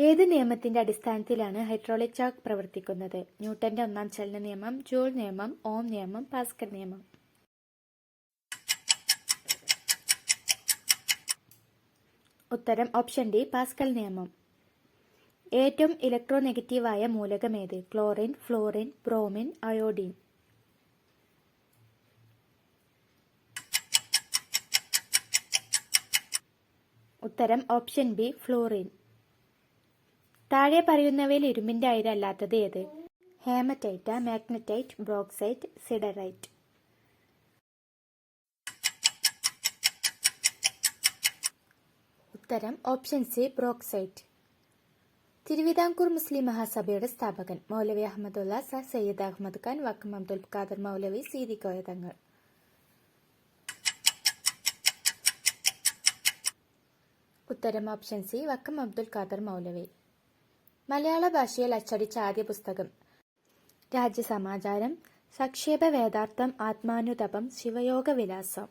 ഏത് നിയമത്തിന്റെ അടിസ്ഥാനത്തിലാണ് ഹൈഡ്രോളിക് ചാക്ക് പ്രവർത്തിക്കുന്നത്? ന്യൂട്ടന്റെ ഒന്നാം ചലന നിയമം, ജൂൾ നിയമം, ഓം നിയമം, പാസ്കൽ നിയമം. ഉത്തരം ഓപ്ഷൻ ഡി, പാസ്കൽ നിയമം. ഏറ്റവും ഇലക്ട്രോനെഗറ്റീവായ മൂലകം ഏത്? Chlorine, florin, bromine, iodine. ഉത്തരം ഓപ്ഷൻ ബി, ഫ്ലോറിൻ. താഴെ പറയുന്നവയിൽ ഇരുമ്പിന്റെ അയിരല്ലാത്തത് ഏത്? ഹേമറ്റൈറ്റ, മാഗ്നറ്റൈറ്റ്, ബ്രോക്സൈറ്റ്, സിഡറൈറ്റ്. ഉത്തരം ഓപ്ഷൻ സി, ബ്രോക്സൈറ്റ്. തിരുവിതാംകൂർ മുസ്ലിം മഹാസഭയുടെ സ്ഥാപകൻ? മൗലവി അഹമ്മദുള്ള, സർ സയ്യിദ് അഹമ്മദ് ഖാൻ, വക്കം അബ്ദുൽ ഖാദർ മൗലവി, സീതി കോയ തങ്ങൾ. ഉത്തരം ഓപ്ഷൻ സി, വക്കം അബ്ദുൽ ഖാദർ മൗലവി. മലയാള ഭാഷയിൽ അച്ചടിച്ച ആദ്യ പുസ്തകം? രാജ്യസമാചാരം, സക്ഷേപ വേദാർത്ഥം, ആത്മാനുതപം, ശിവയോഗ വിലാസം.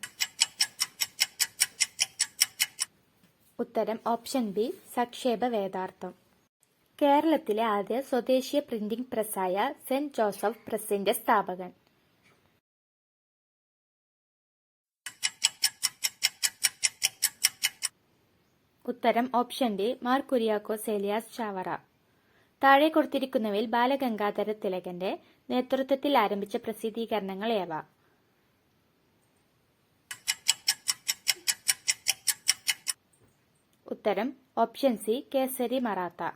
ഉത്തരം ഓപ്ഷൻ ബി, സക്ഷേപ വേദാർത്ഥം. കേരളത്തിലെ ആദ്യ സ്വദേശീയ പ്രിന്റിംഗ് പ്രസ്സായ സെന്റ് ജോസഫ് പ്രസിന്റെ സ്ഥാപകൻ? ഉത്തരം ഓപ്ഷൻ ഡി, മാർ കുര്യാക്കോസ് ഏലിയാസ് ചാവറ. താഴെ കൊടുത്തിരിക്കുന്നവയിൽ ബാലഗംഗാധര തിലകന്റെ നേതൃത്വത്തിൽ ആരംഭിച്ച പ്രസിദ്ധീകരണങ്ങൾ ഏവ? ഉത്തരം ഓപ്ഷൻ സി, കേസരി മറാത്ത.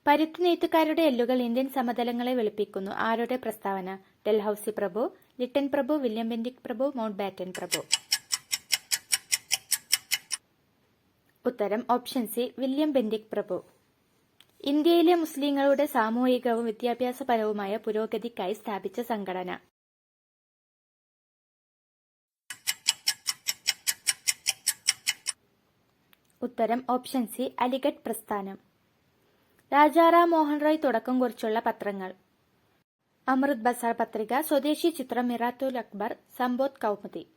പരുത്തി നെയ്ത്തുകാരുടെ എല്ലുകൾ ഇന്ത്യൻ സമതലങ്ങളെ വെളുപ്പിക്കുന്നു ആരുടെ പ്രസ്താവന? ഡൽഹൌസി പ്രഭു, ലിട്ടൻ പ്രഭു, വില്യം ബെന്റിക് പ്രഭു, മൗണ്ട് ബാറ്റൻ പ്രഭു. ഉത്തരം ഓപ്ഷൻ സി, വില്യം ബെന്റിക് പ്രഭു. ഇന്ത്യയിലെ മുസ്ലിങ്ങളുടെ സാമൂഹികവും വിദ്യാഭ്യാസപരവുമായ പുരോഗതിക്കായി സ്ഥാപിച്ച സംഘടന? ഉത്തരം ഓപ്ഷൻ സി, അലിഗഡ് പ്രസ്ഥാനം. രാജാറാം മോഹൻ റോയ് തുടക്കം കുറിച്ചുള്ള പത്രങ്ങൾ? അമൃത് ബസാർ പത്രിക, സ്വദേശി ചിത്രം, മിറാത്തുൽ അക്ബർ, സംബോധ് കൗമുദി.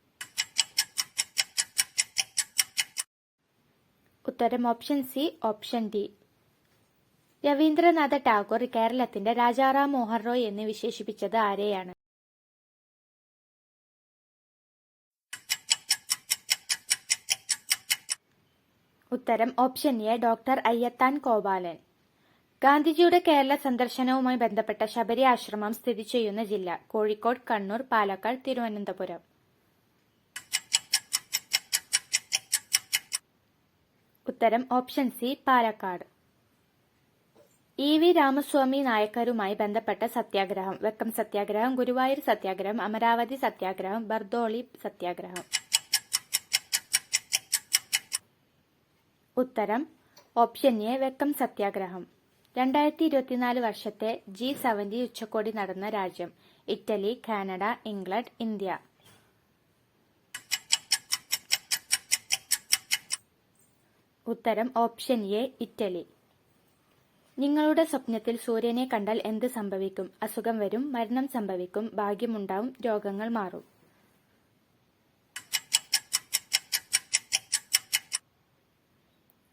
ഉത്തരം option C, option D. Rabindranath Tagore കേരളത്തിന്റെ രാജാറാം മോഹൻ റോയ് എന്ന് വിശേഷിപ്പിച്ചത് ആരെയാണ്? ഉത്തരം ഓപ്ഷൻ എ, ഡോക്ടർ അയ്യത്താൻ കോപാലൻ. ഗാന്ധിജിയുടെ കേരള സന്ദർശനവുമായി ബന്ധപ്പെട്ട ശബരി ആശ്രമം സ്ഥിതി ചെയ്യുന്ന ജില്ല? കോഴിക്കോട്, കണ്ണൂർ, പാലക്കാട്, തിരുവനന്തപുരം. ഉത്തരം option C, Palakkad. E V Ramaswamy നായക്കരുമായി ബന്ധപ്പെട്ട സത്യാഗ്രഹം? വെക്കം സത്യാഗ്രഹം, ഗുരുവായൂർ സത്യാഗ്രഹം, അമരാവതി സത്യാഗ്രഹം, ബർദോളി സത്യാഗ്രഹം. ഉത്തരം ഓപ്ഷൻ എ, വെക്കം സത്യാഗ്രഹം. 2024 വർഷത്തെ G70 ഉച്ചകോടി നടന്ന രാജ്യം? Italy, Canada, England, India. ഉത്തരം ഓപ്ഷൻ എ, ഇറ്റലി. നിങ്ങളുടെ സ്വപ്നത്തിൽ സൂര്യനെ കണ്ടാൽ എന്ത് സംഭവിക്കും? അസുഖം വരും, മരണം സംഭവിക്കും, ഭാഗ്യമുണ്ടാവും, രോഗങ്ങൾ മാറും.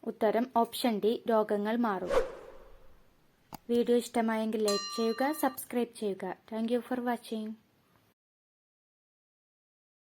ഉത്തരം ഓപ്ഷൻ ഡി, രോഗങ്ങൾ മാറും. വീഡിയോ ഇഷ്ടമായെങ്കിൽ ലൈക്ക് ചെയ്യുക, സബ്സ്ക്രൈബ് ചെയ്യുക. Thank you for watching.